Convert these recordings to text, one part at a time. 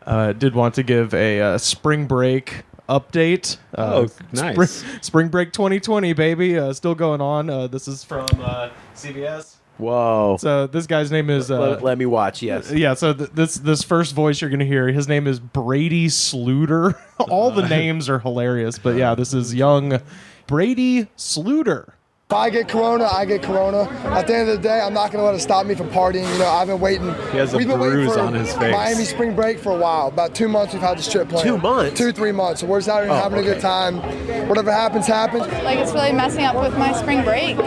Did want to give a spring break update. Nice. Spring break 2020, baby. Still going on. This is from CBS. Whoa. So this guy's name is... let me watch, yes. Yeah, so this first voice you're going to hear, his name is Brady Sluder. All the names are hilarious, but yeah, this is young Brady Sluder. If I get Corona, I get Corona. At the end of the day, I'm not going to let it stop me from partying. You know, I've been waiting. He has a bruise on his face. Miami spring break for a while. About 2 months we've had this trip planned. 2 months? 2-3 months. So we're just out here having a good time. Whatever happens, happens. Like, it's really messing up with my spring break.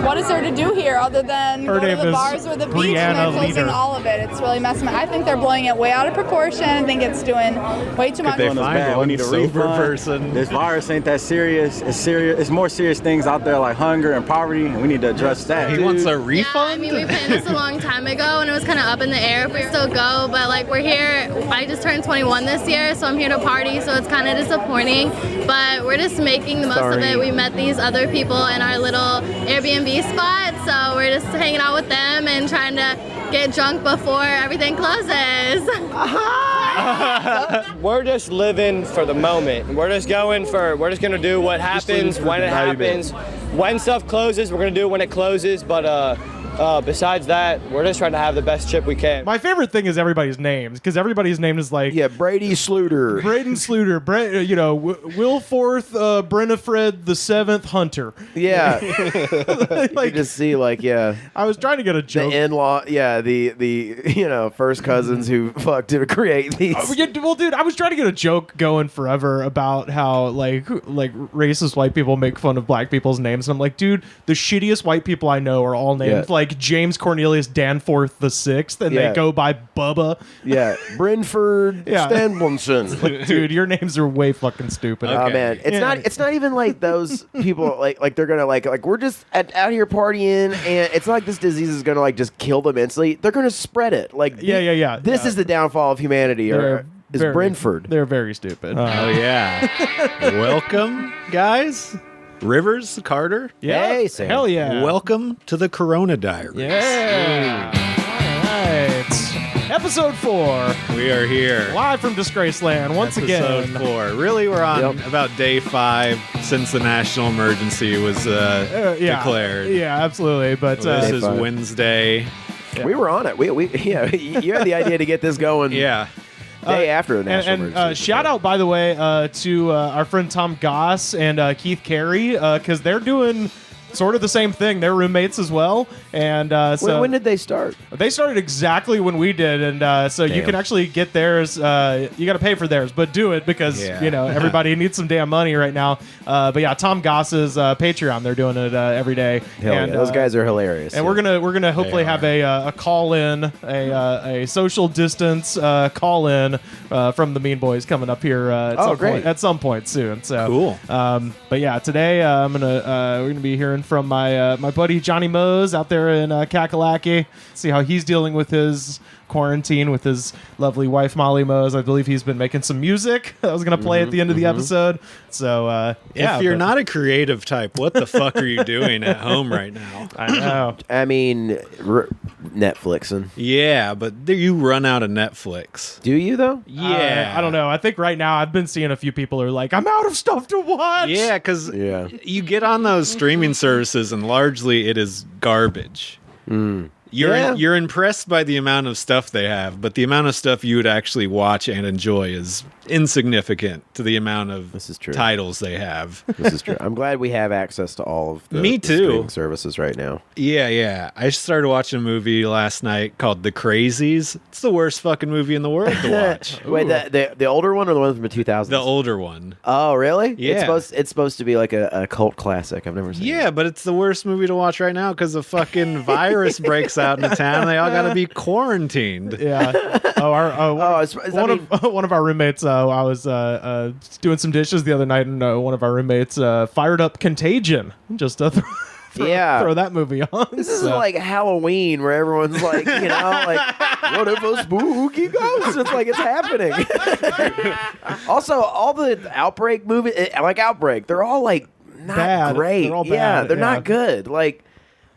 What is there to do here other than go to the bars or the beach, and they're closing all of it? It's really messing up. I think they're blowing it way out of proportion. I think it's doing way too much. They find one sober person. This virus ain't that serious. It's serious. It's more serious things out there like hunger and poverty, and we need to address that. He wants a refund? Yeah, I mean, we planned this a long time ago, and it was kind of up in the air if we still go, but like we're here. I just turned 21 this year, so I'm here to party, so it's kind of disappointing, but we're just making the most of it. We met these other people in our little Airbnb spot, so we're just hanging out with them and trying to get drunk before everything closes. We're just living for the moment. We're just gonna do what happens when it happens. When stuff closes, we're gonna do it when it closes, but besides that, we're just trying to have the best trip we can. My favorite thing is everybody's names, because everybody's name is like... Yeah, Brady Sluder. Braden Sluder, Wilforth Brennifred the 7th Hunter. Yeah. Like, you just see, like, yeah. I was trying to get a joke. The in-law, yeah, the first cousins who fucked to create these. Well, dude, I was trying to get a joke going forever about how, like racist white people make fun of black people's names. And I'm like, dude, the shittiest white people I know are all named like James Cornelius Danforth the 6th, and they go by Bubba. Yeah, Brentford Stanblinson. Like, dude, your names are way fucking stupid. Okay. Oh man, it's not even like those people like they're gonna like we're just out here partying, and it's not like this disease is gonna like just kill them instantly. They're gonna spread it. Like This is the downfall of humanity. Is Brentford? They're very stupid. Oh yeah. Welcome, guys. Rivers, Carter. Yeah. Hey, Sam. Hell yeah. Welcome to the Corona Diaries. Yeah. All right. Episode 4. We are here. Live from Disgraceland once again. Episode 4. Really, we're on about day 5 since the national emergency was declared. Yeah, absolutely. But this is Wednesday. Yeah. We were on it. We you had the idea to get this going. Yeah. Day after the national emergency. Shout out, by the way, to our friend Tom Goss and Keith Carey, because they're doing sort of the same thing. They're roommates as well. And so when did they start? They started exactly when we did, and so you can actually get theirs. You got to pay for theirs, but do it because everybody needs some damn money right now. But yeah, Tom Goss's Patreon, they're doing it every day. And those guys are hilarious. And we're gonna hopefully have a call in, a social distance call in from the Mean Boys coming up here at some point soon. So cool. But yeah, today we're gonna be hearing from my buddy Johnny Moze out there in Kakalaki. See how he's dealing with his quarantine with his lovely wife Molly Moze. I believe he's been making some music that was going to play at the end of the episode. So if you're not a creative type, what the fuck are you doing at home right now? I know. I mean, Netflixing. Yeah, but you run out of Netflix. Do you though? Yeah. I don't know. I think right now I've been seeing a few people are like, I'm out of stuff to watch. Yeah, because you get on those streaming services and largely it is garbage. You're impressed by the amount of stuff they have, but the amount of stuff you would actually watch and enjoy is insignificant to the amount of titles they have. This is true. I'm glad we have access to all of the streaming services right now. Yeah. I started watching a movie last night called The Crazies. It's the worst fucking movie in the world to watch. Wait, the older one or the one from the 2000s? The older one. Oh, really? Yeah. It's supposed to be like a cult classic. I've never seen it. Yeah, but it's the worst movie to watch right now because a fucking virus breaks out in the town and they all got to be quarantined. Yeah. One of our roommates, I was doing some dishes the other night, and one of our roommates fired up Contagion just to throw that movie on. This is like Halloween where everyone's like, what if a spooky ghost? It's like it's happening. Also, all the Outbreak movies, like Outbreak, they're all like not great. They're all bad. They're not good. Like,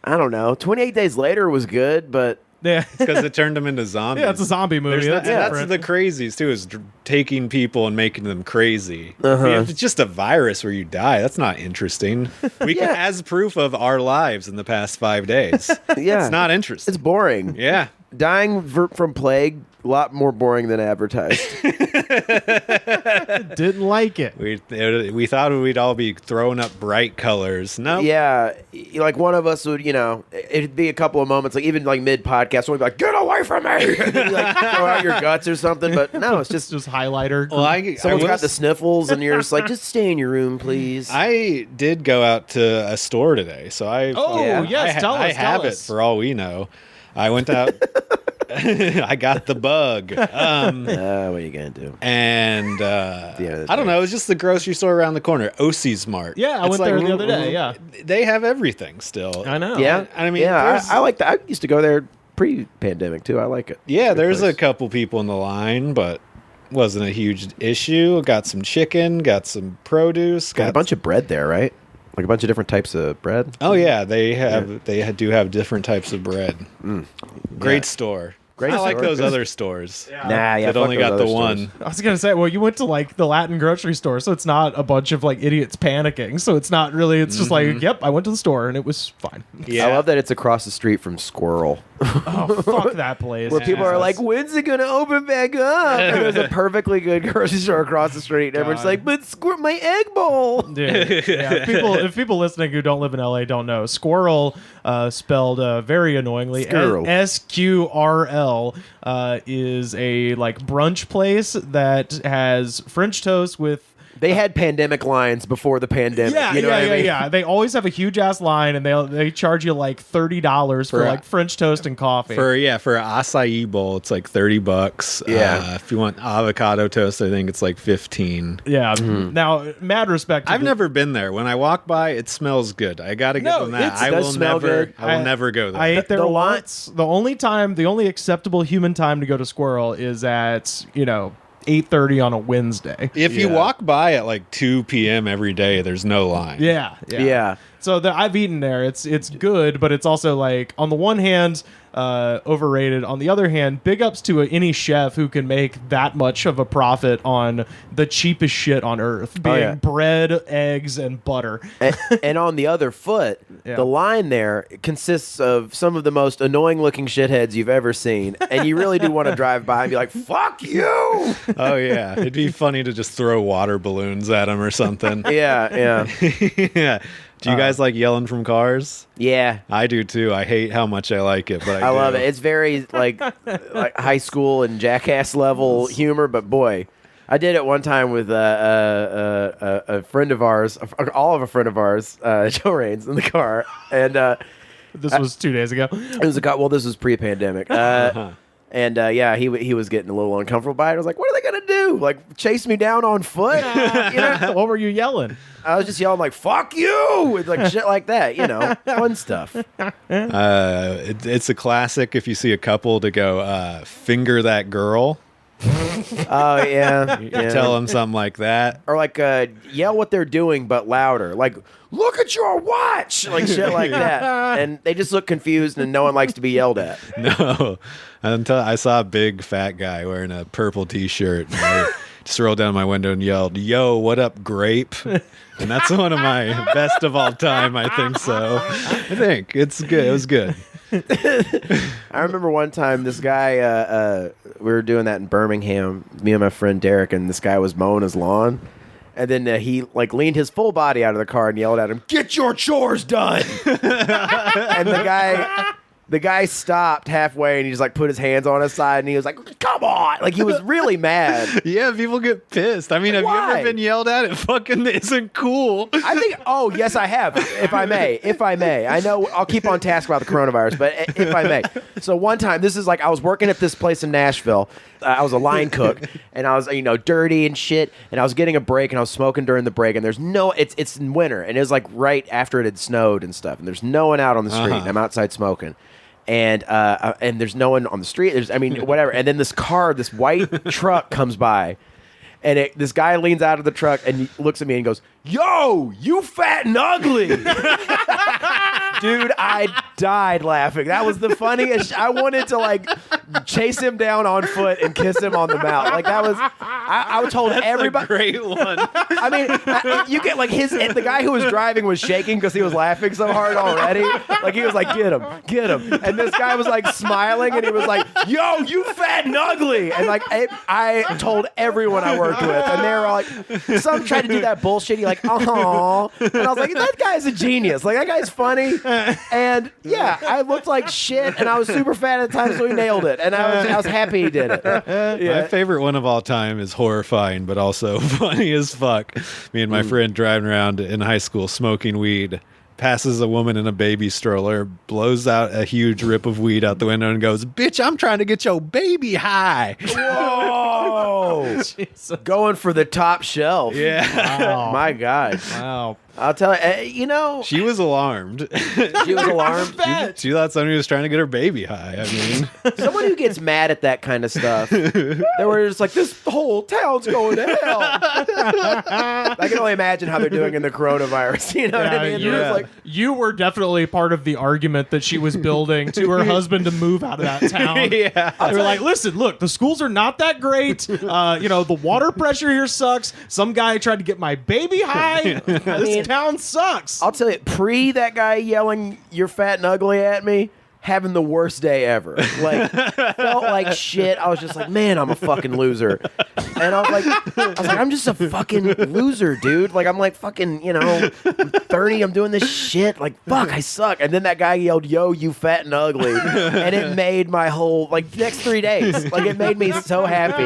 I don't know. 28 Days Later was good, but Yeah, because it turned them into zombies. Yeah, it's a zombie movie. That's the crazies too, is taking people and making them crazy. If it's just a virus where you die, that's not interesting. We can, as proof of our lives in the past 5 days. It's not interesting. It's boring. Yeah. Dying from plague, a lot more boring than advertised. Didn't like it. We thought we'd all be throwing up bright colors. No. Yeah, like one of us would, it'd be a couple of moments, like even like mid-podcast, we'd be like, "Get away from me!" And then, like, throw out your guts or something. But no, it's just highlighter. Well, someone's got the sniffles, and you're just like, "Just stay in your room, please." I did go out to a store today, so I have it for all we know. I went out. I got the bug. What are you gonna do? And I don't know. It was just the grocery store around the corner, OC's Mart. Yeah, I went there the other day. Yeah, they have everything still. I know. Yeah, I mean, I like that. I used to go there pre-pandemic too. I like it. Yeah, there's a couple people in the line, but wasn't a huge issue. Got some chicken, got some produce, got a bunch of bread there, right? Like a bunch of different types of bread. Oh yeah, they do have different types of bread. Great store. I like those other stores. Yeah. It only got the one. I was gonna say, well, you went to like the Latin grocery store, so it's not a bunch of like idiots panicking. So it's not really. It's just like, yep, I went to the store and it was fine. Yeah. I love that it's across the street from Squirrel. Oh, fuck that place. Where people are like, when's it gonna open back up? And there's a perfectly good grocery store across the street. And everyone's like, but squirt my egg bowl. Dude, yeah. If people listening who don't live in LA don't know, Squirrel, spelled very annoyingly, SQRL, is a like brunch place that has French toast with. They had pandemic lines before the pandemic. Yeah. They always have a huge ass line, and they charge you like $30 for like French toast and coffee. For an acai bowl, it's like $30. Yeah. If you want avocado toast, I think it's like $15. Yeah. Now, mad respect. I've never been there. When I walk by, it smells good. I got to give them that. I will never go there. I ate there once. The only acceptable human time to go to Squirrel is at 8:30 on a Wednesday. If you walk by at like 2 p.m. every day, there's no line. Yeah. So I've eaten there. It's good, but it's also like, on the one hand, overrated. On the other hand, big ups to any chef who can make that much of a profit on the cheapest shit on earth, being bread, eggs, and butter. And on the other foot, the line there consists of some of the most annoying looking shitheads you've ever seen, and you really do want to drive by and be like, "Fuck you!" Oh yeah, it'd be funny to just throw water balloons at them or something. Yeah. Yeah. Do you guys like yelling from cars? Yeah. I do too. I hate how much I like it, but I love it. It's very like high school and jackass level humor, but boy, I did it one time with a friend of ours, a friend of ours, Joe Raines, in the car, and this was 2 days ago. It was this was pre-pandemic. And he was getting a little uncomfortable by it. I was like, "What are they gonna do? Like chase me down on foot?" What were you yelling? I was just yelling like "fuck you" with like shit like that. Fun stuff. It's a classic if you see a couple to go finger that girl. Oh yeah. Tell them something like that, or like yell what they're doing but louder, like "look at your watch," like shit like that, and they just look confused and no one likes to be yelled at. No, until I saw a big fat guy wearing a purple t-shirt, and I just rolled down my window and yelled, "Yo, what up, grape?" And that's one of my best of all time. I think so. I think it's good. It was good. I remember one time this guy, we were doing that in Birmingham, me and my friend Derek, and this guy was mowing his lawn, and then he like leaned his full body out of the car and yelled at him, "Get your chores done!" And the guy stopped halfway and he just like put his hands on his side and he was like, "Come on!" Like he was really mad. Yeah, people get pissed. I mean, have you ever been yelled at? It fucking isn't cool. I think. Oh, yes, I have. If I may. I know I'll keep on task about the coronavirus, but if I may. So one time, this is like I was working at this place in Nashville. I was a line cook and I was dirty and shit. And I was getting a break and I was smoking during the break. And it's in winter and it was like right after it had snowed and stuff. And there's no one out on the street. And I'm outside smoking. And there's no one on the street. Whatever. And then this white truck comes by, and this guy leans out of the truck and he looks at me and goes, "Yo, you fat and ugly." Dude, I died laughing. That was the funniest. I wanted to like chase him down on foot and kiss him on the mouth. Like that was. I told everybody. A great one. I mean, you get like the guy who was driving was shaking because he was laughing so hard already. Like he was like, get him. And this guy was like smiling and he was like, yo, you fat and ugly. And like I told everyone I worked with, and they were all like, some tried to do that bullshit. Like, oh, and I was like, that guy's a genius. Like that guy's funny. And yeah, I looked like shit, and I was super fat at the time, so he nailed it. And I was happy he did it. Yeah. My favorite one of all time is horrifying, but also funny as fuck. Me and my friend driving around in high school smoking weed, passes a woman in a baby stroller, blows out a huge rip of weed out the window and goes, bitch, I'm trying to get your baby high. Whoa. Going for the top shelf. Yeah. Wow. My God. Wow. I'll tell you, she was alarmed. She was alarmed. She thought somebody was trying to get her baby high. I mean, someone who gets mad at that kind of stuff, they were just like, this whole town's going to hell. I can only imagine how they're doing in the coronavirus. You know what I mean? You were definitely part of the argument that she was building to her husband to move out of that town. Yeah. They were like, listen, look, the schools are not that great. The water pressure here sucks. Some guy tried to get my baby high. This town sucks. I'll tell you, pre that guy yelling, you're fat and ugly at me, having the worst day ever. Like, felt like shit. I was just like, man, I'm a fucking loser. And I was like, I'm just a fucking loser, dude. Like, I'm like fucking, I'm 30, I'm doing this shit. Like, fuck, I suck. And then that guy yelled, yo, you fat and ugly. And it made my whole, next 3 days. Like, it made me so happy.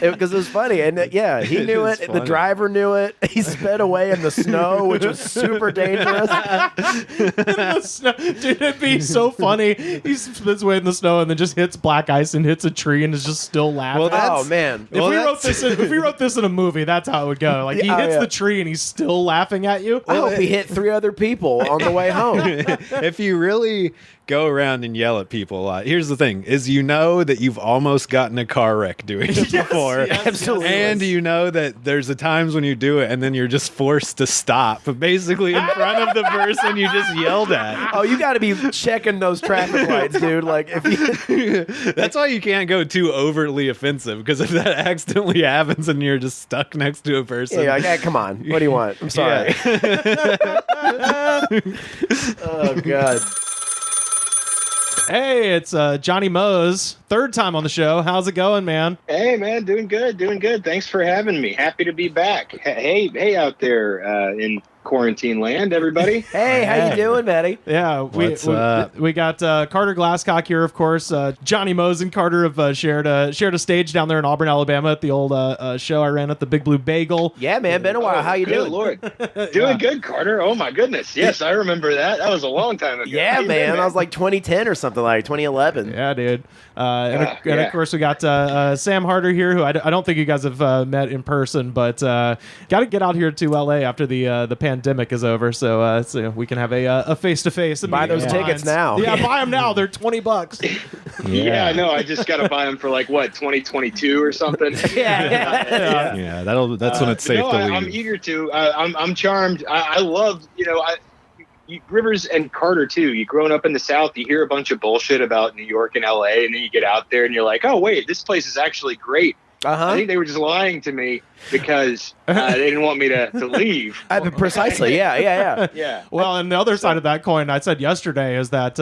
Because it was funny. And he knew it. Funny. The driver knew it. He sped away in the snow, which was super dangerous. Dude, it'd be so funny. He spins away in the snow and then just hits black ice and hits a tree and is just still laughing. Oh man! If we wrote this in a movie, that's how it would go. Like he hits the tree and he's still laughing at you. I hope he hit 3 other people on the way home. If you really go around and yell at people a lot, here's the thing: is that you've almost gotten a car wreck doing it before, absolutely, and you know that there's the times when you do it and then you're just forced to stop, basically in front of the person you just yelled at. Oh, you got to be checking those traffic lights, dude. Like if you that's why you can't go too overtly offensive, because if that accidentally happens and you're just stuck next to a person, you're like, hey, come on, what do you want? I'm sorry. Oh God. Hey, it's Johnny Moze, third time on the show. How's it going, man? Hey, man, doing good. Thanks for having me. Happy to be back. Hey, out there in quarantine land, everybody. Hey, how you doing, Maddie? Yeah, we got Carter Glasscock here, of course. Johnny Moze and Carter have shared a stage down there in Auburn, Alabama, at the old show I ran at the Big Blue Bagel. Yeah, man, been a while. How you doing? Good Lord, doing good, Carter. Oh my goodness, yes, I remember that. That was a long time ago. Yeah, man, I was like 2010 or something, like 2011. Yeah, dude. And of course we got Sam Harder here, who I don't think you guys have met in person, but got to get out here to LA after the pandemic is over, so we can have a face to face. Buy those tickets now. Yeah, buy them now. They're $20. Yeah, I know. I just got to buy them for 2022 or something. Yeah. That's when it's safe to leave. I'm eager to. I'm charmed. I love Rivers and Carter too. You growing up in the South, you hear a bunch of bullshit about New York and LA, and then you get out there and you're like, oh wait, this place is actually great. I think they were just lying to me because they didn't want me to leave. Precisely. Yeah. Well, and the other side of that coin, I said yesterday, is that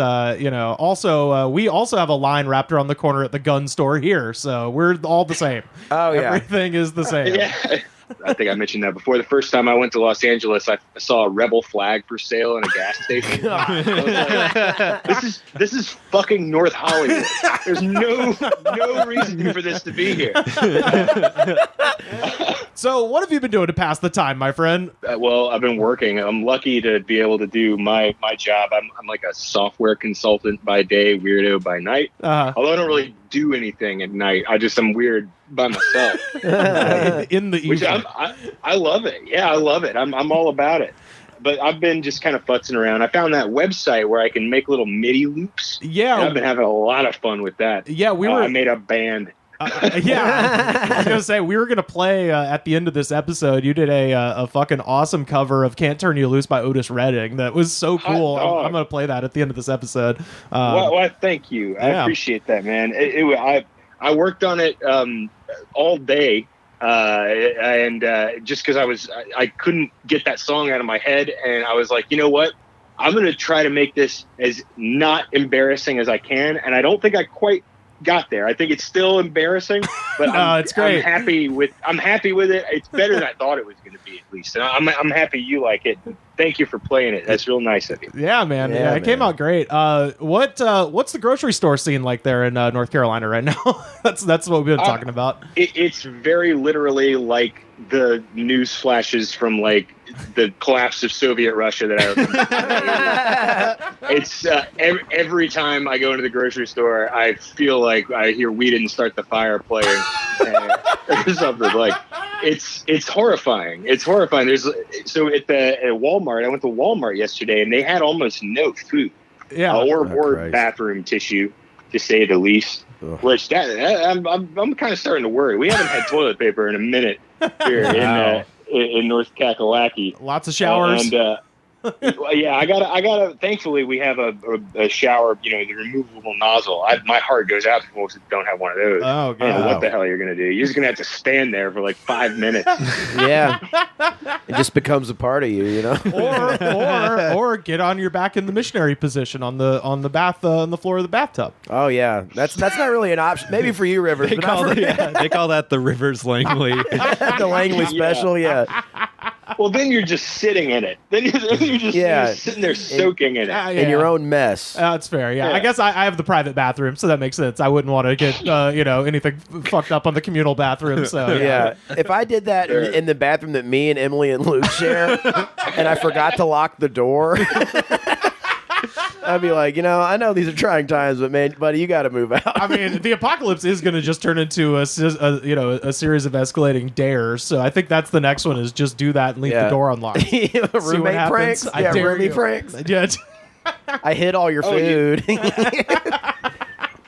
we also have a line wrapped around the corner at the gun store here, so we're all the same. Oh yeah, everything is the same. Yeah. I think I mentioned that before. The first time I went to Los Angeles, I saw a rebel flag for sale in a gas station. I was like, this is fucking North Hollywood. There's no reason for this to be here. So what have you been doing to pass the time, my friend? Well, I've been working. I'm lucky to be able to do my job. I'm like a software consultant by day, weirdo by night. Although I don't really do anything at night. I'm weird by myself. In the evening. Which I love it. Yeah, I love it. I'm all about it. But I've been just kind of futzing around. I found that website where I can make little MIDI loops. Yeah. And I've been having a lot of fun with that. Yeah, I made a band. Yeah, I was gonna say we were gonna play at the end of this episode. You did a fucking awesome cover of "Can't Turn You Loose" by Otis Redding. That was so cool. I'm gonna play that at the end of this episode. Well, thank you. I appreciate that, man. I worked on it all day, and just because I couldn't get that song out of my head, and I was like, you know what? I'm gonna try to make this as not embarrassing as I can, and I don't think I quite got there. I think it's still embarrassing, but it's great. I'm happy with it. It's better than I thought it was going to be, at least. And I'm happy you like it. Thank you for playing it. That's real nice of you. Yeah, man. Yeah, it came out great. What's the grocery store scene like there in North Carolina right now? that's what we've been talking about. It's very literally like the news flashes from like the collapse of Soviet Russia that I remember. It's every time I go into the grocery store, I feel like I hear "We Didn't Start the Fire" playing or something. Like it's horrifying. It's horrifying. So at Walmart, I went to Walmart yesterday, and they had almost no food, or bathroom tissue, to say the least. Ugh. Which I'm kind of starting to worry. We haven't had toilet paper in a minute here in North Kakalaki. Lots of showers. Yeah, I gotta. Thankfully, we have a shower. You know, the removable nozzle. My heart goes out to folks that don't have one of those. Oh, God. I don't know what the hell you're gonna do. You're just gonna have to stand there for like 5 minutes. Yeah, it just becomes a part of you, you know. or get on your back in the missionary position on the floor of the bathtub. Oh yeah, that's not really an option. Maybe for you, Rivers. They call that the Rivers Langley. The Langley special. Yeah. Well, then you're just sitting in it. Then you're just sitting there soaking in it. In your own mess. That's fair, yeah. I guess I have the private bathroom, so that makes sense. I wouldn't want to get anything fucked up on the communal bathroom. So yeah. If I did that in the bathroom that me and Emily and Luke share, and I forgot to lock the door, I'd be like, I know these are trying times, but man, buddy, you got to move out. I mean, the apocalypse is going to just turn into a series of escalating dares. So I think that's the next one: is just do that and leave the door unlocked. Roommate pranks. I dare roomie you. pranks. Yeah. I hid all your food.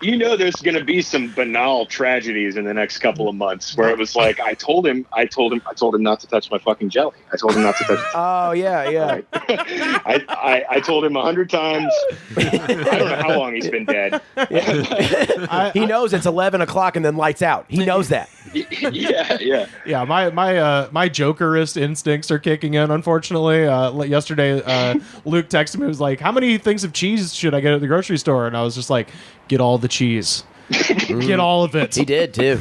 There's going to be some banal tragedies in the next couple of months where it was like, I told him not to touch my fucking jelly. I told him not to touch it. Oh yeah. I told him 100 times. I don't know how long he's been dead. He knows it's 11 o'clock and then lights out. He knows that. Yeah. My Jokerist instincts are kicking in, unfortunately. Yesterday, Luke texted me, was like, how many things of cheese should I get at the grocery store? And I was just like, get all the cheese. Get all of it. He did too.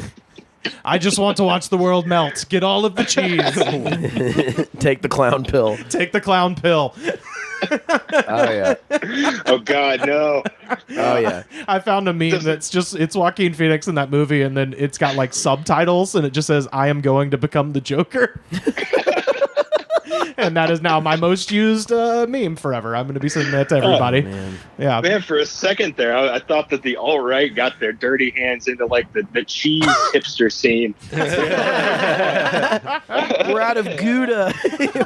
I just want to watch the world melt. Get all of the cheese. Take the clown pill. Take the clown pill. Oh yeah. Oh God, no. Oh yeah. I found a meme it's Joaquin Phoenix in that movie, and then it's got like subtitles, and it just says, "I am going to become the Joker." And that is now my most used meme forever. I'm going to be sending that to everybody. Man, for a second there, I thought that the alt-right got their dirty hands into like the cheese hipster scene. We're out of Gouda.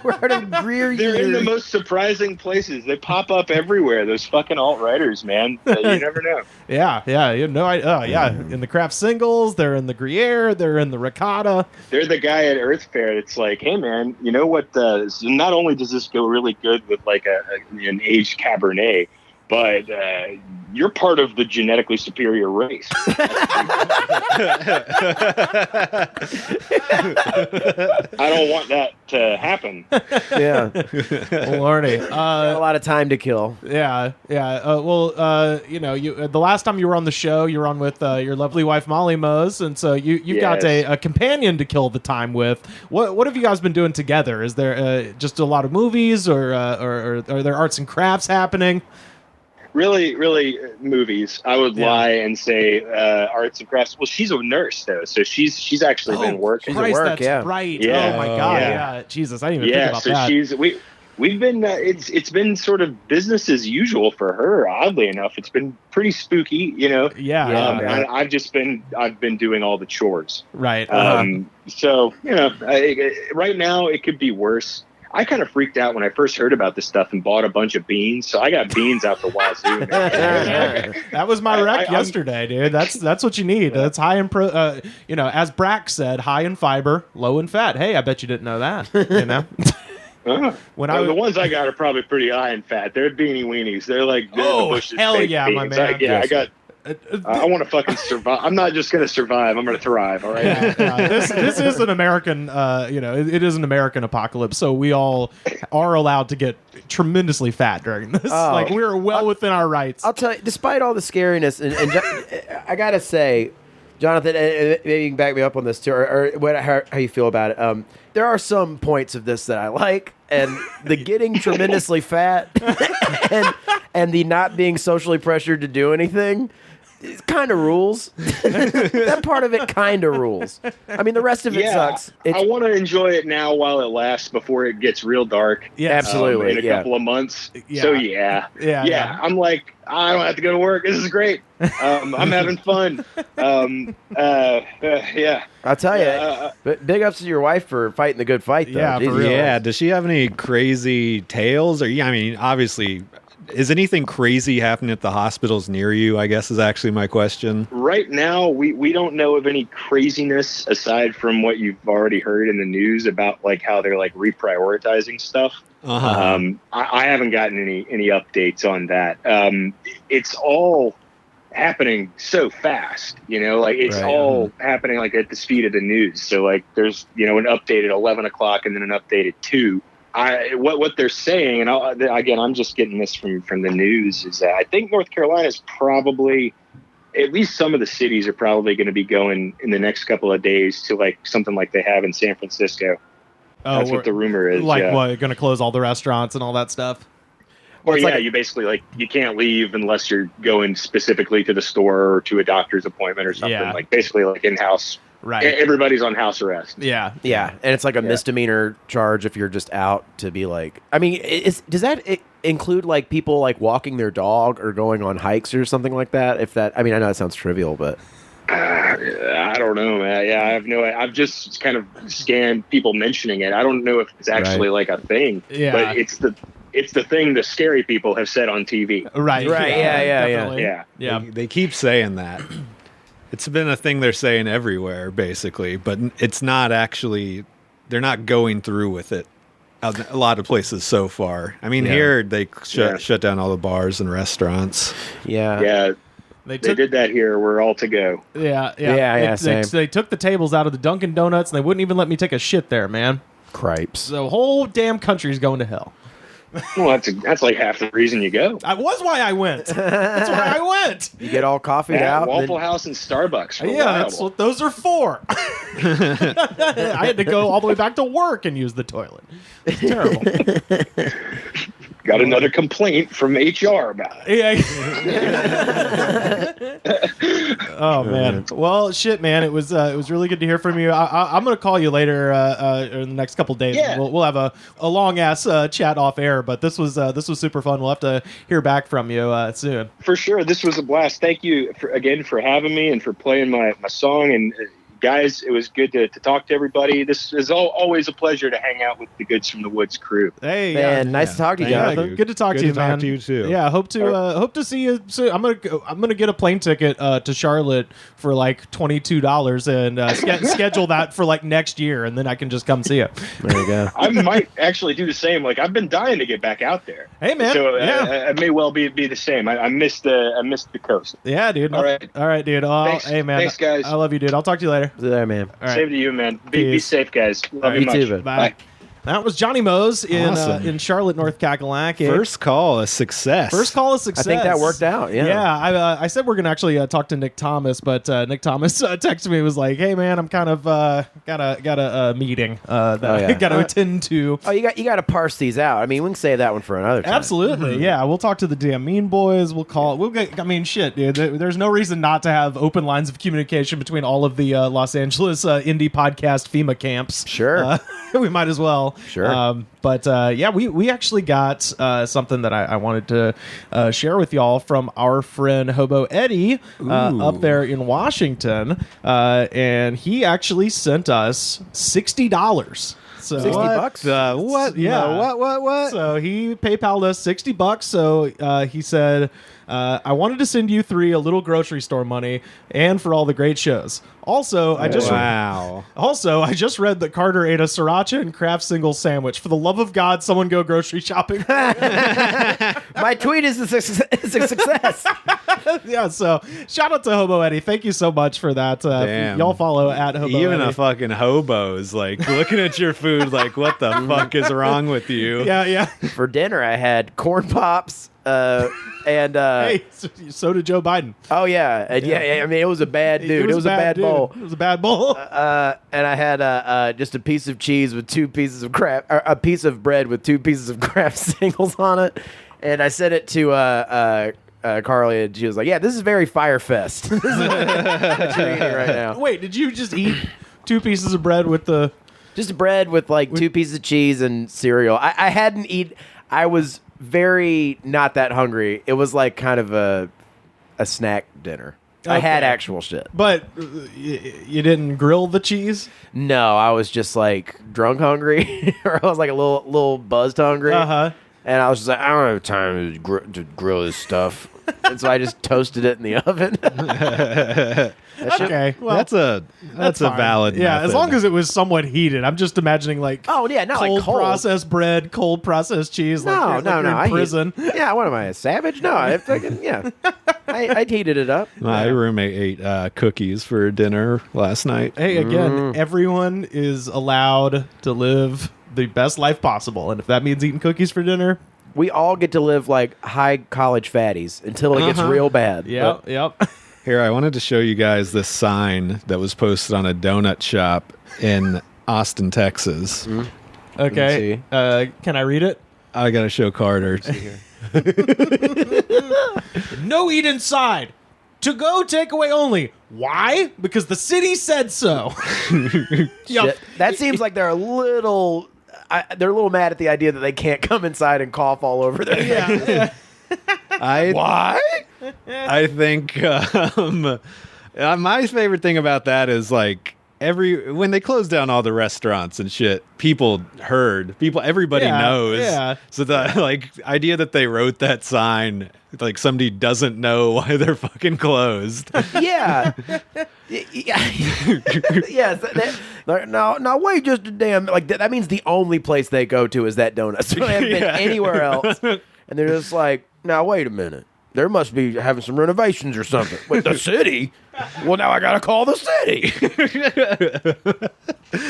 We're out of Gruyere. They're in the most surprising places. They pop up everywhere. Those fucking alt-righters, man. You never know. Yeah. In the craft singles, they're in the Gruyere, they're in the ricotta. They're the guy at Earth Fair that's like, hey man, you know what? Not only does this go really good with like an aged Cabernet, but you're part of the genetically superior race. I don't want that to happen. Yeah. Lordy. A lot of time to kill. Yeah. The last time you were on the show, you were on with your lovely wife, Molly Moze, and so you've got a companion to kill the time with. What have you guys been doing together? Is there just a lot of movies, or are there arts and crafts happening? Really, really movies. I would lie and say arts and crafts. Well, she's a nurse though, so she's actually been working. Christ, that's right. Yeah. Oh my God. Yeah. Jesus, I didn't even think about that. We've been it's been sort of business as usual for her. Oddly enough, it's been pretty spooky, Yeah. I've been doing all the chores. Right. So right now it could be worse. I kind of freaked out when I first heard about this stuff and bought a bunch of beans. So I got beans out the wazoo. That was my rec yesterday, dude. That's what you need. That's high in as Brack said, high in fiber, low in fat. Hey, I bet you didn't know that. You know. The ones I got are probably pretty high in fat. They're beanie weenies. They're like the Bush's hell fake yeah, beans. my man. I got. I want to fucking survive. I'm not just going to survive. I'm going to thrive. All right. This is an American. It is an American apocalypse. So we all are allowed to get tremendously fat during this. Like we're well within our rights. I'll tell you, despite all the scariness, and I gotta say, Jonathan, maybe you can back me up on this too, or how you feel about it. There are some points of this that I like, and the getting tremendously fat, and the not being socially pressured to do anything. It kind of rules. That part of it kind of rules. I mean, the rest of it sucks. I want to enjoy it now while it lasts before it gets real dark. Yeah, absolutely. In a couple of months. Yeah. So yeah. I'm like, I don't have to go to work. This is great. I'm having fun. Yeah. I'll tell you. But big ups to your wife for fighting the good fight, though. Yeah, for real. Yeah. Does she have any crazy tales? Or I mean, obviously. Is anything crazy happening at the hospitals near you, I guess is actually my question. Right now, we don't know of any craziness aside from what you've already heard in the news about like how they're like reprioritizing stuff. I haven't gotten any updates on that. It's all happening so fast, like it's all happening like at the speed of the news. So like there's, an update at 11 o'clock and then an update at 2. What they're saying, and again, I'm just getting this from the news, is that I think North Carolina is probably, at least some of the cities are probably going to be going in the next couple of days to like something like they have in San Francisco. That's what the rumor is. Like what, going to close all the restaurants and all that stuff? Or you basically you can't leave unless you're going specifically to the store or to a doctor's appointment or something. Yeah. Like basically like in-house. Right. Everybody's on house arrest. Yeah. Yeah. And it's like a misdemeanor charge if you're just out to be like, I mean, does that include like people like walking their dog or going on hikes or something like that? I mean, I know that sounds trivial, but. I don't know, man. Yeah, I have no idea. I've just kind of scanned people mentioning it. I don't know if it's actually like a thing. Yeah. But it's the thing the scary people have said on TV. Right. Yeah. They keep saying that. It's been a thing they're saying everywhere, basically, but it's not actually, they're not going through with it a lot of places so far. I mean, here they shut down all the bars and restaurants. Yeah. They did that here. We're all to go. Yeah. They took the tables out of the Dunkin' Donuts, and they wouldn't even let me take a shit there, man. Cripes. The whole damn country's going to hell. Well, that's like half the reason you go. That was why I went. That's why I went. You get all coffeeed out. Waffle House and Starbucks. That's what those are for. I had to go all the way back to work and use the toilet. It's terrible. Got another complaint from HR about it. Oh man. Well, shit, man. It was really good to hear from you. I'm gonna call you later in the next couple of days. Yeah. We'll have a long ass chat off air. But this was super fun. We'll have to hear back from you soon. For sure. This was a blast. Thank you again for having me and for playing my song. And guys, it was good to talk to everybody. This is always a pleasure to hang out with the Goods from the Woods crew. Hey, man, nice to talk to you, Jonathan. Good to talk to you, man. Talk to you too. Yeah, hope to see you soon. I'm gonna get a plane ticket to Charlotte for like $22 and schedule that for like next year, and then I can just come see you. There you go. I might actually do the same. Like I've been dying to get back out there. Hey, man. So it may well be the same. I missed the coast. Yeah, dude. All right, dude. Hey, man. Thanks, guys. I love you, dude. I'll talk to you later. See you there, man. All right. Same to you, man. Be safe, guys. Love you much. Too, Bye. That was Johnny Moze in Charlotte, North Kakalaki. First call, a success. I think that worked out. Yeah. I said we're gonna actually talk to Nick Thomas, but Nick Thomas texted me and was like, "Hey man, I'm kind of got a meeting that I got to attend to." Oh, you got to parse these out. I mean, we can save that one for another time. Absolutely, Mm-hmm. Yeah. We'll talk to the damn Mean Boys. We'll get. I mean, shit, dude. There's no reason not to have open lines of communication between all of the Los Angeles indie podcast FEMA camps. Sure, we might as well. Sure. But we actually got something that I wanted to share with y'all from our friend Hobo Eddie up there in Washington. And he actually sent us $60. So $60? What? Yeah. What? So he PayPal'd us $60. So he said, I wanted to send you 3 a little grocery store money and for all the great shows. Also, I just read that Carter ate a sriracha and Kraft single sandwich. For the love of God, someone go grocery shopping. My tweet is a success. Yeah, so shout out to Hobo Eddie. Thank you so much for that. Y'all follow at Hobo Even Eddie. a fucking hobo's like looking at your food like, what the fuck is wrong with you? Yeah. For dinner, I had corn pops. And hey, so did Joe Biden. Oh yeah, and yeah. I mean, it was a bad dude. It was a bad bowl. It was a bad bowl. And I had just a piece of cheese with 2 pieces of Kraft, or a piece of bread with 2 pieces of Kraft singles on it. And I sent it to Carly, and she was like, "Yeah, this is very Firefest. This is what you're eating right now." Wait, did you just eat 2 pieces of bread with the? Just bread with like 2 pieces of cheese and cereal. I hadn't eaten. I was very not that hungry. It was like kind of a snack dinner. Okay. I had actual shit. But you didn't grill the cheese? No, I was just like drunk hungry, or I was like a little buzzed hungry. Uh-huh. And I was just like, I don't have time to grill this stuff. And so I just toasted it in the oven. Okay, well, that's a valid. Yeah, method. as long as it was somewhat heated. I'm just imagining like not cold like cold processed bread, cold processed cheese. No, in prison. Yeah, what am I, a savage? No, I heated it up. My roommate ate cookies for dinner last night. Hey, again, everyone is allowed to live the best life possible, and if that means eating cookies for dinner, we all get to live like high college fatties until it gets real bad. Yep. Here, I wanted to show you guys this sign that was posted on a donut shop in Austin, Texas. Okay. Can I read it? I got to show Carter. No eat inside. To go takeaway only. Why? Because the city said so. Yep. That seems like they're a little mad at the idea that they can't come inside and cough all over their yeah. Why? I think my favorite thing about that is like when they closed down all the restaurants and shit, everybody knows. Yeah. So the idea that they wrote that sign, like somebody doesn't know why they're fucking closed. Yeah. Yes. Now wait just a damn, like that means the only place they go to is that donut. So they haven't been anywhere else. And they're just like, now wait a minute. There must be having some renovations or something. With the city? Well, now I got to call the city.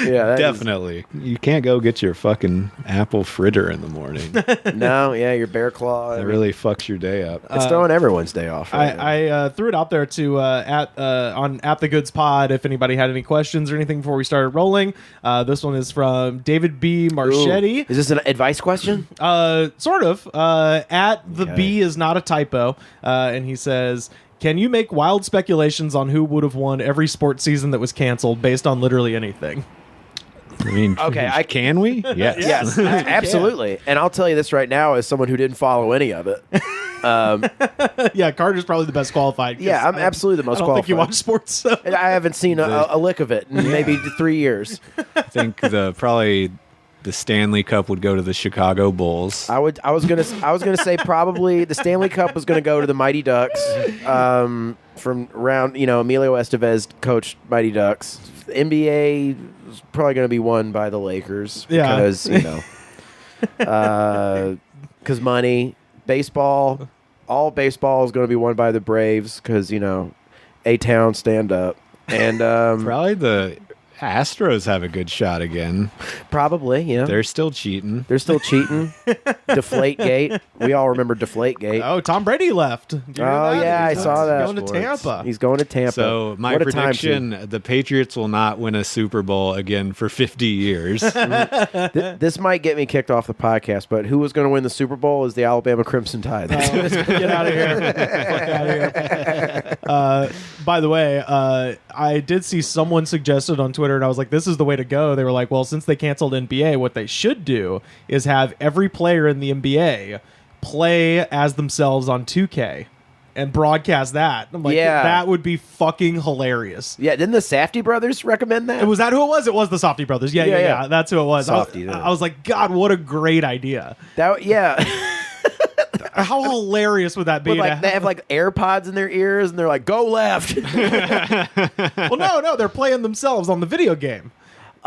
Yeah, definitely. You can't go get your fucking apple fritter in the morning. No, yeah, your bear claw. It really fucks your day up. It's throwing everyone's day off. I threw it out there to at the Goods Pod if anybody had any questions or anything before we started rolling. This one is from David B. Marchetti. Ooh. Is this an advice question? Sort of. The B is not a typo, and he says, can you make wild speculations on who would have won every sports season that was canceled based on literally anything? I mean, okay, can we? Yes. Yes, absolutely. And I'll tell you this right now as someone who didn't follow any of it. Yeah, Carter's probably the best qualified. Yeah, I'm absolutely the most qualified. I don't think you watch sports. So. I haven't seen a lick of it in maybe 3 years. I think probably the Stanley Cup would go to the Chicago Bulls. I was gonna say probably the Stanley Cup was gonna go to the Mighty Ducks. From around, Emilio Estevez coached Mighty Ducks. The NBA was probably gonna be won by the Lakers. Yeah. Because money. Baseball, all baseball is going to be won by the Braves because A-Town stand up. And probably the Astros have a good shot again. Probably, yeah. They're still cheating. Deflategate. We all remember Deflategate. Oh, Tom Brady left. I saw that. He's going to Tampa. He's going to Tampa. So my prediction, the Patriots will not win a Super Bowl again for 50 years. This might get me kicked off the podcast, but who was going to win the Super Bowl is the Alabama Crimson Tide. Get out of here. Fuck out of here. By the way, I did see someone suggested on Twitter, and I was like, this is the way to go. They were like, well, since they canceled NBA, what they should do is have every player in the NBA play as themselves on 2K. and broadcast that. I'm like, that would be fucking hilarious. Yeah, didn't the Safdie brothers recommend that? Was that who it was? It was the Softie brothers. Yeah. That's who it was. Softie, I was like, God, what a great idea. How hilarious would that be? Like, they have like AirPods in their ears and they're like, go left. Well, no, they're playing themselves on the video game.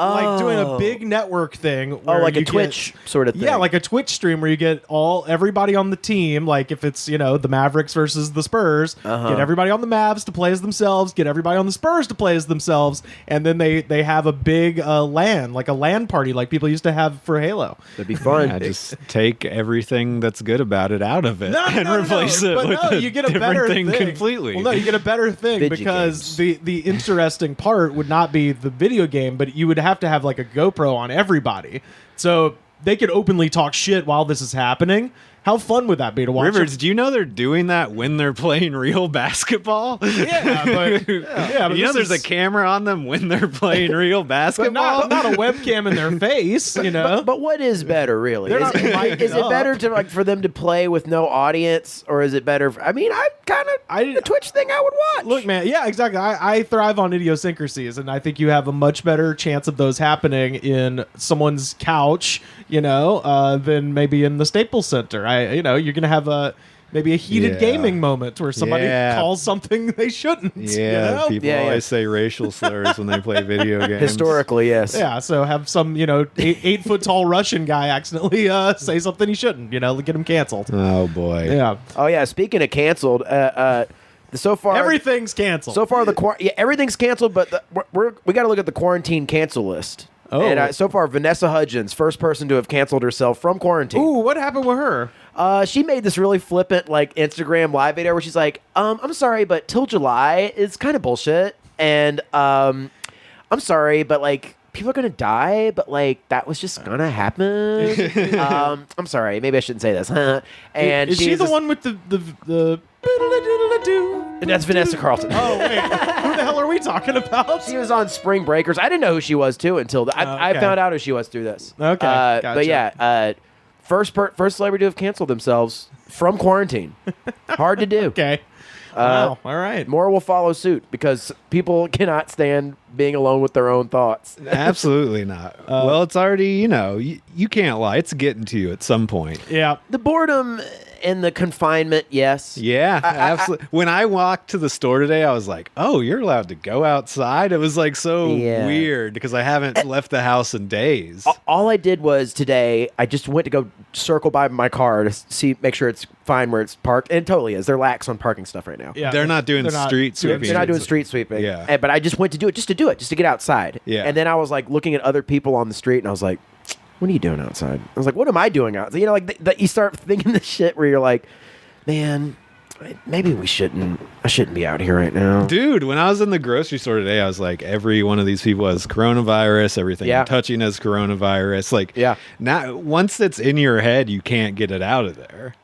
Like doing a big network thing. Where like a Twitch sort of thing. Yeah, like a Twitch stream where you get everybody on the team. Like if it's, the Mavericks versus the Spurs, get everybody on the Mavs to play as themselves, get everybody on the Spurs to play as themselves, and then they have a big LAN, like a LAN party like people used to have for Halo. That'd be fun. Yeah, just take everything that's good about it out of it and replace it with you get a better thing completely. Well, no, you get a better thing because the interesting part would not be the video game, but you would have to have like a GoPro on everybody, so they could openly talk shit while this is happening. How fun would that be to watch? Rivers, do you know they're doing that when they're playing real basketball? Yeah, but there's a camera on them when they're playing real basketball. Not a webcam in their face, But what is better, really? Is it better to for them to play with no audience, or is it better? The Twitch thing I would watch. Look, man, yeah, exactly. I thrive on idiosyncrasies, and I think you have a much better chance of those happening in someone's couch, than maybe in the Staples Center. You're gonna have maybe a heated gaming moment where somebody calls something they shouldn't. Yeah, people always say racial slurs when they play video games. Historically, yes. Yeah, so have some 8 foot tall Russian guy accidentally say something he shouldn't. Get him canceled. Oh boy. Yeah. Oh yeah. Speaking of canceled, so far everything's canceled. So far everything's canceled, but we got to look at the quarantine cancel list. Oh. And so far, Vanessa Hudgens, first person to have canceled herself from quarantine. Ooh, what happened with her? She made this really flippant Instagram live video where she's like, I'm sorry, but till July is kind of bullshit. And I'm sorry, but people are going to die, but that was just going to happen. I'm sorry, maybe I shouldn't say this. And is she the one with the and that's Vanessa Carlton. Oh, wait. Who the hell are we talking about? She was on Spring Breakers. I didn't know who she was, too, until I found out who she was through this. Okay, gotcha. But yeah, first celebrity to have canceled themselves from quarantine. Hard to do. Okay. Wow. All right. More will follow suit because people cannot stand being alone with their own thoughts. Absolutely not. Well, it's already, you can't lie. It's getting to you at some point. Yeah. The boredom and the confinement, yes. Yeah, absolutely. When I walked to the store today, I was like, oh, you're allowed to go outside? It was so weird because I haven't left the house in days. All I did was today, I just went to go circle by my car to make sure it's fine where it's parked. And it totally is. They're lax on parking stuff right now. Yeah, they're not doing street sweeping. They're not doing street sweeping. Yeah. But I just went to do it, just to get outside. Yeah. And then I was looking at other people on the street and I was like, what are you doing outside? I was like, what am I doing outside? You start thinking this shit where you're like, man, maybe I shouldn't be out here right now. Dude, when I was in the grocery store today, I was like, every one of these people has coronavirus, everything I'm touching has coronavirus. Now, once it's in your head, you can't get it out of there.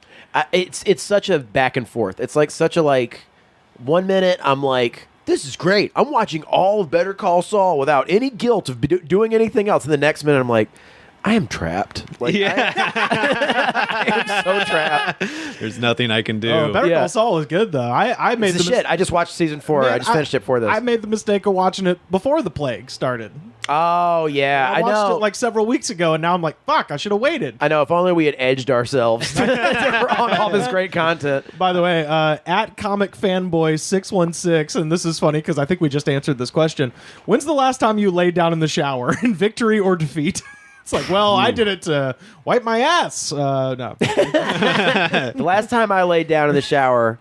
It's such a back and forth. It's such a 1 minute I'm like, this is great. I'm watching all of Better Call Saul without any guilt of doing anything else. And the next minute I'm like, I am trapped. I am so trapped. There's nothing I can do. Oh, Better Call Saul is good, though. I made the shit. I just watched season 4. I just finished it before this. I made the mistake of watching it before the plague started. Oh, yeah. I watched it several weeks ago, and now I'm like, fuck, I should have waited. I know. If only we had edged ourselves on all this great content. By the way, at Comic Fanboy 616, and this is funny because I think we just answered this question. When's the last time you laid down in the shower in victory or defeat? It's I did it to wipe my ass. No. The last time I laid down in the shower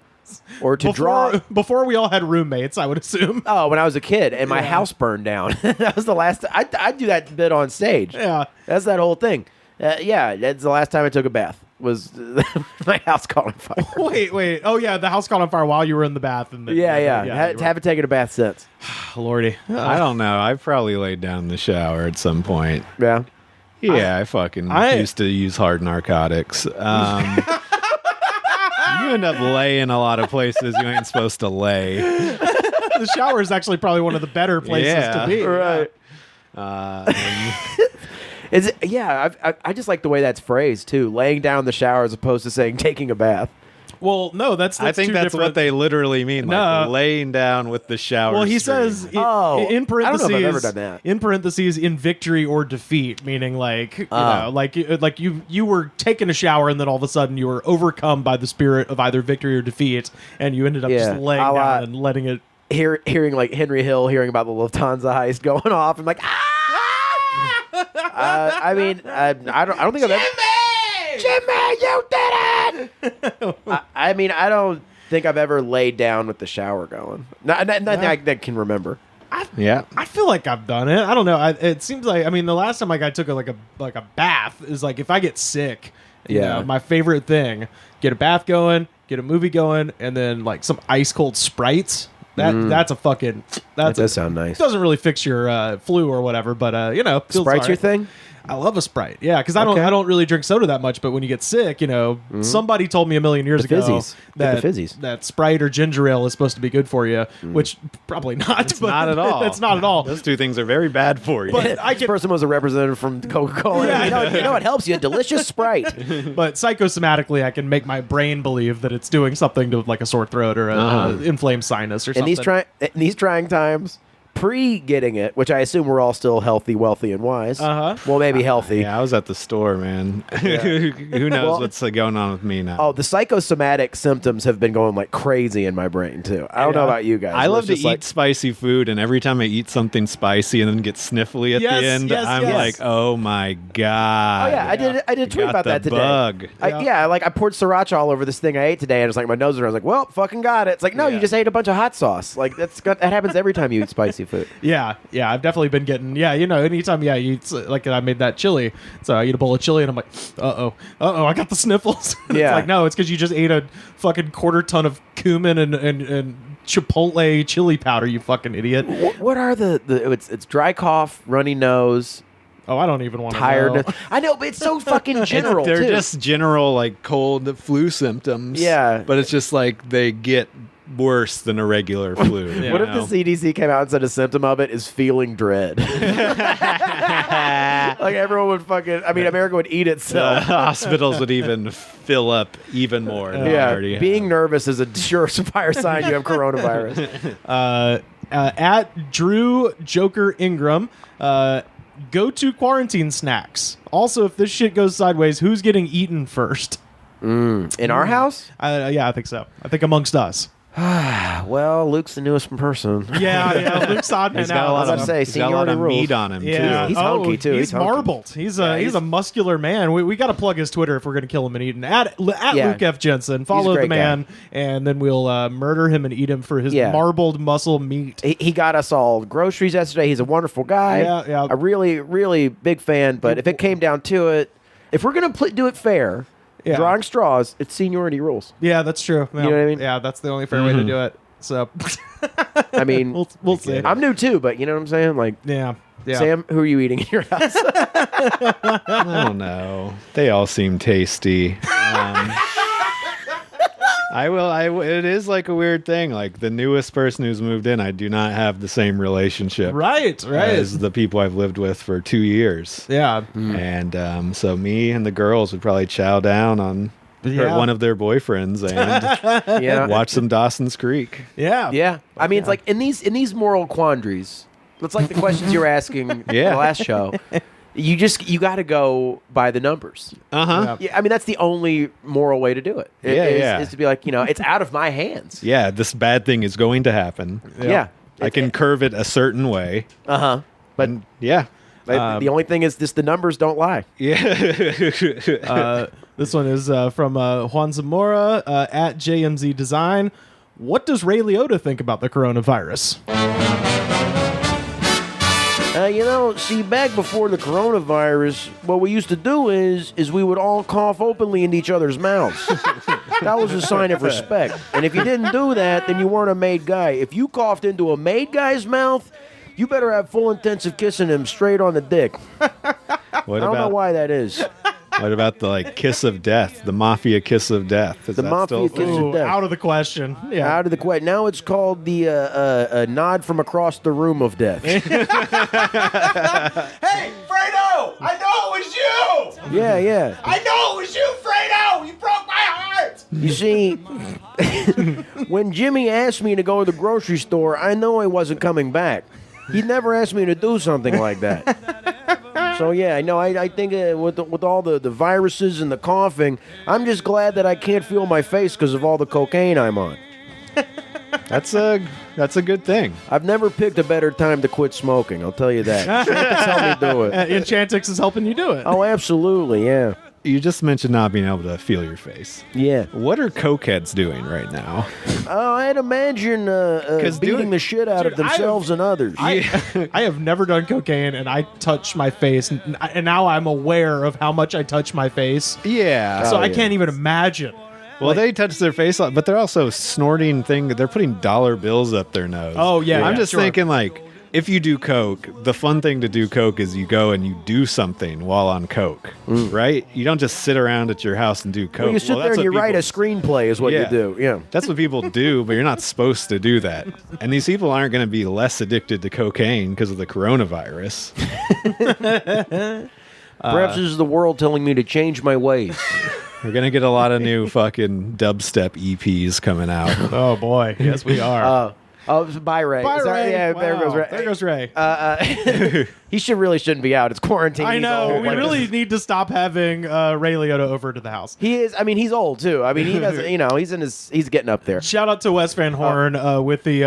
or to draw. Before we all had roommates, I would assume. Oh, when I was a kid and my house burned down. That was the last. I do that bit on stage. Yeah. That's that whole thing. That's the last time I took a bath. Was my house caught on fire. Wait. Oh, yeah, the house caught on fire while you were in the bath. Haven't taken a bath since. Lordy. I don't know. I've probably laid down in the shower at some point. Yeah. Yeah, I used to use hard narcotics. You end up laying a lot of places you ain't supposed to lay. The shower is actually probably one of the better places to be. Right. I just like the way that's phrased, too. Laying down in the shower as opposed to saying taking a bath. Well, no, that's I think two that's different... what they literally mean, like laying down with the shower. Well, he stream. says in parentheses. I don't know if I've ever done that. In parentheses, in victory or defeat, meaning like you know, like you were taking a shower and then all of a sudden you were overcome by the spirit of either victory or defeat, and you ended up just laying down and letting it. Hearing like Henry Hill hearing about the Lufthansa heist going off, and like I mean, I don't think I've ever. Jimmy, you did it! I mean, I don't think I've ever laid down with the shower going. Nothing I can remember. I feel like I've done it. I don't know. It seems like, I mean, the last time I took a bath is like if I get sick. You know, my favorite thing: get a bath going, get a movie going, and then like some ice cold Sprites. That's a fucking. That does sound nice. It doesn't really fix your flu or whatever, but you know, feels Sprite's your thing. I love a Sprite, yeah, because I don't really drink soda that much. But when you get sick, you know, somebody told me a million years ago that Sprite or ginger ale is supposed to be good for you, which probably not. It's not at all. That's not at all. Those two things are very bad for you. But this person was a representative from Coca-Cola. Yeah, you know it helps you. Delicious Sprite. But psychosomatically, I can make my brain believe that it's doing something to like a sore throat or a inflamed sinus or something. In these trying times. Pre-getting it, which I assume we're all still healthy, wealthy, and wise. Well, maybe healthy. Yeah, I was at the store, man. Yeah. Who knows what's going on with me now? Oh, the psychosomatic symptoms have been going like crazy in my brain, too. I don't know about you guys. I love to eat spicy food, and every time I eat something spicy and then get sniffly at the end, I'm like, oh my God. Oh, yeah, I did a tweet about that today. Bug. I poured sriracha all over this thing I ate today, and it's like my nose, and I was like, well, fucking got it. It's like, no, you just ate a bunch of hot sauce. Like, that happens every time you eat spicy food. Yeah, I've definitely been getting, you know, anytime, you eat, like, I made that chili, so I eat a bowl of chili, and I'm like, I got the sniffles. It's like, no, it's because you just ate a fucking quarter ton of cumin and chipotle chili powder, you fucking idiot. What are it's dry cough, runny nose. Oh, I don't even want to tiredness. know. I know, but it's so fucking general, They're too. just general, like, cold flu symptoms. Yeah. But it's just like they get worse than a regular flu. What if the CDC came out and said a symptom of it is feeling dread? Like everyone would America would eat itself. Hospitals would even fill up even more. Than being nervous is a surefire sign you have coronavirus. At Drew Joker Ingram, go to quarantine snacks. Also, if this shit goes sideways, who's getting eaten first? In our house? Yeah, I think so. I think amongst us. Well, Luke's the newest person. Yeah, Luke's odd man out. He's got a lot of meat on him, too. He's hunky, too. He's marbled. He's a muscular man. We got to plug his Twitter if we're going to kill him and eat him. At Luke F. Jensen. Follow the man, and then we'll murder him and eat him for his marbled muscle meat. He got us all groceries yesterday. He's a wonderful guy. Yeah. A really, really big fan. But if it came down to it, if we're going to do it fair... Yeah. Drawing straws, it's seniority rules. Yeah, that's true. You know what I mean? Yeah, that's the only fair way to do it. So, I mean, we'll see. I'm new too, but you know what I'm saying? Like, yeah. Sam, who are you eating in your house? I don't know. They all seem tasty. It is like a weird thing. Like the newest person who's moved in, I do not have the same relationship. Right. As the people I've lived with for 2 years. Yeah. And so me and the girls would probably chow down on one of their boyfriends and watch some Dawson's Creek. Yeah. Yeah. I mean, it's like in these moral quandaries, it's like the questions you were asking the last show. You got to go by the numbers. Yeah, I mean, that's the only moral way to do it. Is to be like, it's out of my hands. Yeah, this bad thing is going to happen. Yeah. I can curve it a certain way. But the only thing is the numbers don't lie. Yeah. This one is from Juan Zamora at JMZ Design. What does Ray Liotta think about the coronavirus? See, back before the coronavirus, what we used to do is we would all cough openly into each other's mouths. That was a sign of respect. And if you didn't do that, then you weren't a made guy. If you coughed into a made guy's mouth, you better have full intensive kissing him straight on the dick. I don't know why that is. What about the kiss of death, the mafia kiss of death? The mafia kiss of death. Out of the question. Yeah, out of the question. Now it's called the nod from across the room of death. Hey, Fredo! I know it was you! Yeah. I know it was you, Fredo! You broke my heart! You see, when Jimmy asked me to go to the grocery store, I know he wasn't coming back. He never asked me to do something like that. So yeah, I think with all the viruses and the coughing, I'm just glad that I can't feel my face because of all the cocaine I'm on. That's a good thing. I've never picked a better time to quit smoking, I'll tell you that. Chantix helped me do it. And Chantix is helping you do it. Oh, absolutely, yeah. You just mentioned not being able to feel your face. Yeah. What are cokeheads doing right now? Oh, I'd imagine beating the shit out of themselves and others. I have never done cocaine, and I touch my face, and now I'm aware of how much I touch my face. Yeah. So I can't even imagine. Well, they touch their face, but they're also snorting they're putting dollar bills up their nose. Oh, yeah. I'm just thinking, like, if you do coke, the fun thing to do coke is you go and you do something while on coke, right? You don't just sit around at your house and do coke. Well, you sit there and you write a screenplay is what you do. Yeah, that's what people do, but you're not supposed to do that. And these people aren't going to be less addicted to cocaine because of the coronavirus. Perhaps this is the world telling me to change my ways. We're going to get a lot of new fucking dubstep EPs coming out. Oh, boy. Yes, we are. Bye, Ray. Bye, Ray. Yeah, wow. there goes Ray. There goes Ray. He shouldn't be out. It's quarantine. I know. We really need to stop having Ray Liotta over to the house. He is. I mean, he's old too. I mean, he doesn't. He's getting up there. Shout out to Wes Van Horn with the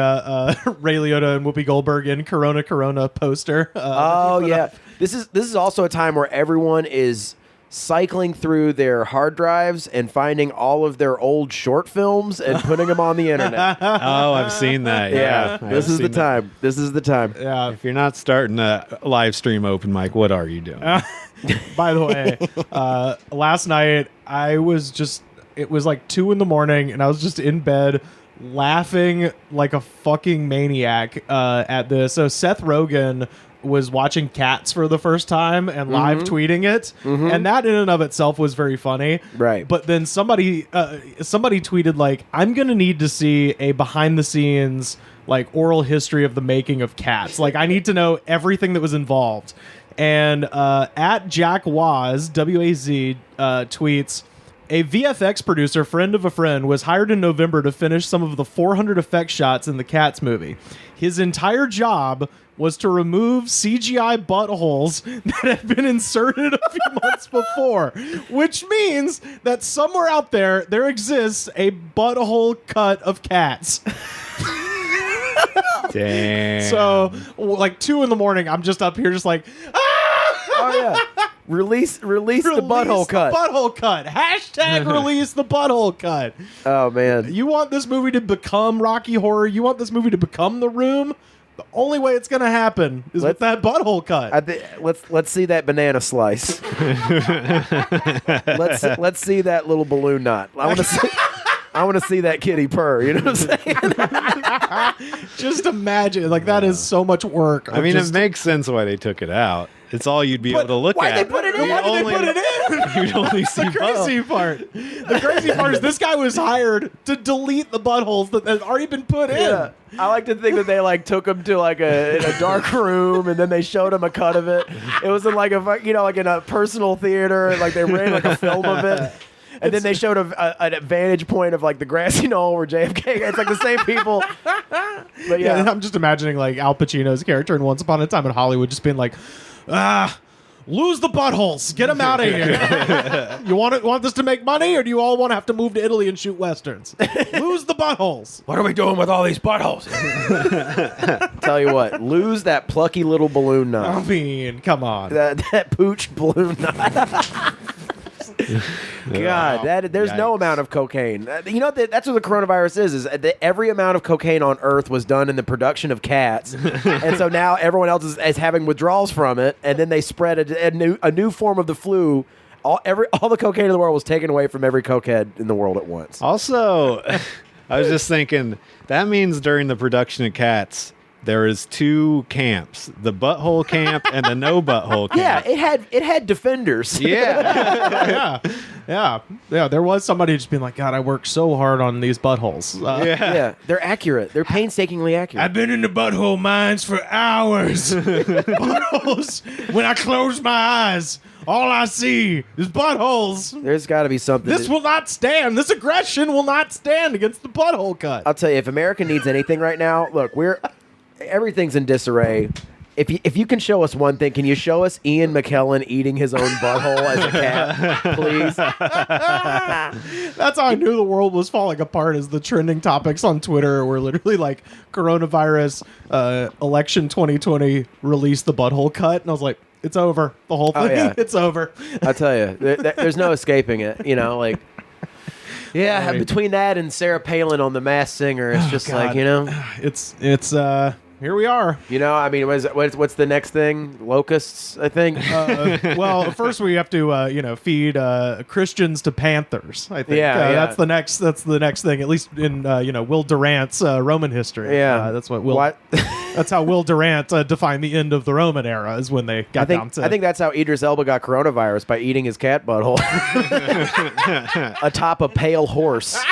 Ray Liotta and Whoopi Goldberg in Corona poster. Yeah. This is also a time where everyone is cycling through their hard drives and finding all of their old short films and putting them on the internet. Oh, I've seen that. Yeah. This is the time. This is the time. Yeah. If you're not starting a live stream open mic, what are you doing? By the way, last night it was like 2 a.m. and I was just in bed laughing like a fucking maniac at this. So Seth Rogen was watching Cats for the first time and live tweeting it, and that in and of itself was very funny. Right. But then somebody tweeted, like, I'm gonna need to see a behind the scenes like oral history of the making of Cats. Like, I need to know everything that was involved. And at Jack Waz, W-A-Z, tweets, a VFX producer, friend of a friend, was hired in November to finish some of the 400 effect shots in the Cats movie. His entire job was to remove CGI buttholes that had been inserted a few months before, which means that somewhere out there exists a butthole cut of Cats. Damn. So, like 2 a.m, I'm just up here just like, Oh, yeah. Release the butthole cut. Butthole cut. Hashtag release the butthole cut. Oh, man. You want this movie to become Rocky Horror? You want this movie to become The Room? The only way it's going to happen is with that butthole cut. Let's see that banana slice. let's see that little balloon knot. I want to see that kitty purr. You know what I'm saying? Just imagine, like, that is so much work. I mean, it makes sense why they took it out. It's all you'd be able to look why'd at. they put it in? Why did they put it in? You'd only see the crazy part. The crazy part is this guy was hired to delete the buttholes that had already been put in. I like to think that they like took him to like in a dark room and then they showed him a cut of it. It was in like like in a personal theater, like they ran like a film of it. And then they showed an vantage point of like the grassy knoll where JFK. It's like the same people. But yeah, I'm just imagining like Al Pacino's character in Once Upon a Time in Hollywood just being like, lose the buttholes, get them out of here. You want this to make money, or do you all want to have to move to Italy and shoot westerns? Lose the buttholes. What are we doing with all these buttholes? Tell you what, lose that plucky little balloon knot. I mean, come on. That pooch balloon knot. God, there's no amount of cocaine. You know, that's what the coronavirus is that every amount of cocaine on Earth was done in the production of Cats. And so now everyone else is having withdrawals from it, and then they spread a new form of the flu. All the cocaine in the world was taken away from every cokehead in the world at once. Also, I was just thinking, that means during the production of Cats, there is 2 camps, the butthole camp and the no butthole camp. Yeah, it had defenders. Yeah. Yeah. There was somebody just being like, God, I worked so hard on these buttholes. Yeah, they're accurate. They're painstakingly accurate. I've been in the butthole mines for hours. Buttholes, when I close my eyes, All I see is buttholes. There's got to be something. This will not stand. This aggression will not stand against the butthole cut. I'll tell you, if America needs anything right now, look, everything's in disarray. If you can show us one thing, can you show us Ian McKellen eating his own butthole as a cat, please? That's how I knew the world was falling apart. Is the trending topics on Twitter were literally like coronavirus, election 2020, release the butthole cut, and I was like, it's over. The whole thing, it's over. I'll tell you, there's no escaping it. You know, like. Yeah, between that and Sarah Palin on The Masked Singer, it's just like, you know, it's here we are. You know, I mean, what's the next thing? Locusts, I think. Well, first we have to, feed Christians to Panthers. I think. Yeah. That's the next thing. At least in Will Durant's Roman history. Yeah, that's what. That's how Will Durant defined the end of the Roman era. Is when they got down to. I think that's how Idris Elba got coronavirus, by eating his cat butthole atop a pale horse.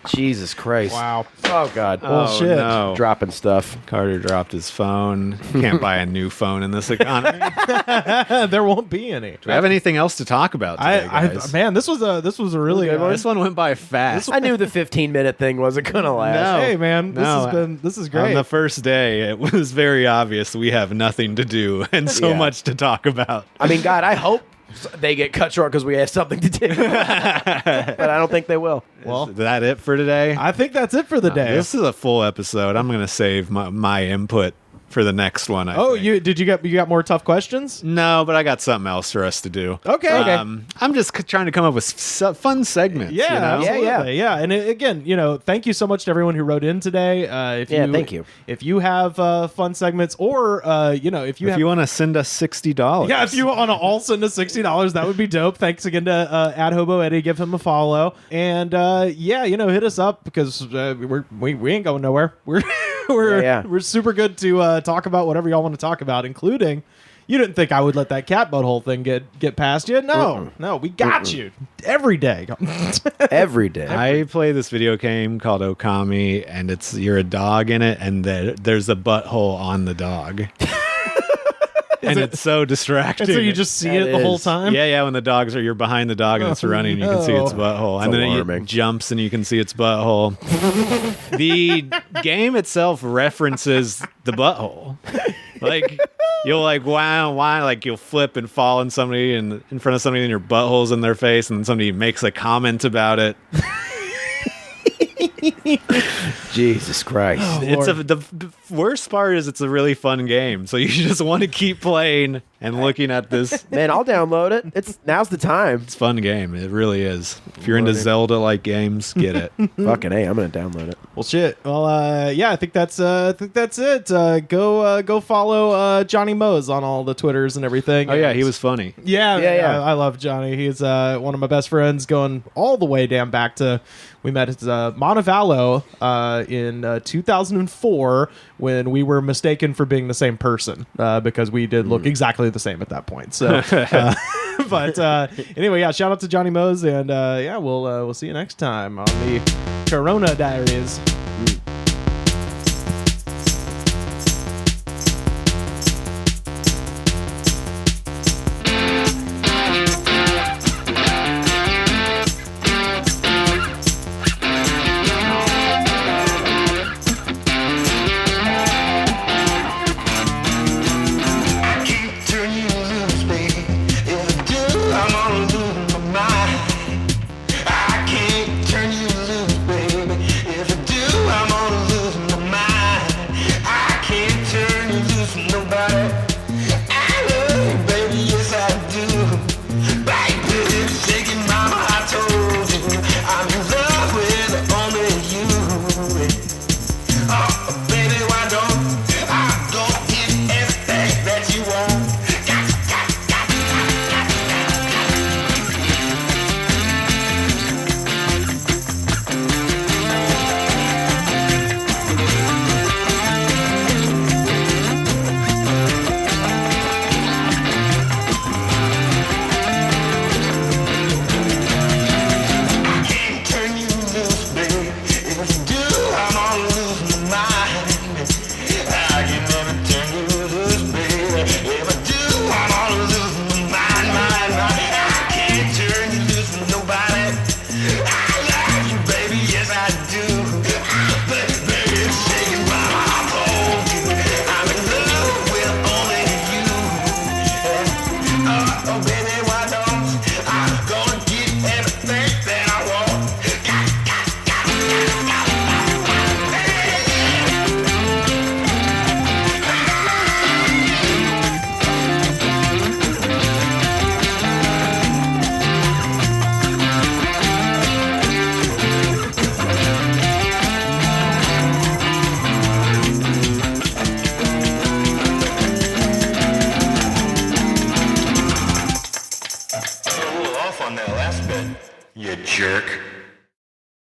Jesus Christ. Wow. Oh, God. Bullshit. No. Dropping stuff. Carter dropped his phone. Can't buy a new phone in this economy. There won't be any. Do we have anything else to talk about today, guys? Man, this was a really good one. This one went by fast. I knew the 15-minute thing wasn't going to last. No. Hey, man. This is great. On the first day, it was very obvious we have nothing to do and so much to talk about. I mean, God, I hope they get cut short because we have something to do. But I don't think they will. Well, is that it for today? I think that's it for the day. This is a full episode. I'm going to save my input for the next one. I think. You got more tough questions? No, but I got something else for us to do. Okay. I'm just trying to come up with fun segments. Yeah, you know? absolutely. Yeah. And again, thank you so much to everyone who wrote in today. Thank you. If you have fun segments, or if you want to send us $60, yeah, if you want to all send us $60, that would be dope. Thanks again to @HoboEddie. Give him a follow, and hit us up, because we ain't going nowhere. We're super good to talk about whatever y'all want to talk about, including. You didn't think I would let that cat butthole thing get past you? No, we got you every day. Every day. I play this video game called Okami, and you're a dog in it, and there's a butthole on the dog. And it's so distracting. And so you just see it the whole time? Yeah, when you're behind the dog and it's running, you can see its butthole. And then it jumps and you can see its butthole. The game itself references the butthole. Like, you'll you'll flip and fall in front of somebody and your butthole's in their face, and then somebody makes a comment about it. Jesus Christ. The worst part is it's a really fun game, so you just want to keep playing and looking at this. Man, I'll download it. Now's the time. It's a fun game. It really is. If you're into Zelda-like games, get it. Fucking A, I'm going to download it. Well, shit. Well, I think that's it. Go follow Johnny Moze on all the Twitters and everything. Oh, yeah, he was funny. Yeah. I love Johnny. He's one of my best friends, going all the way down back to... We met at Montevallo in 2004 when we were mistaken for being the same person because we did look exactly the same at that point. So, but anyway, shout out to Johnny Moze, and we'll see you next time on the Corona Diaries. off on that last bit, you jerk.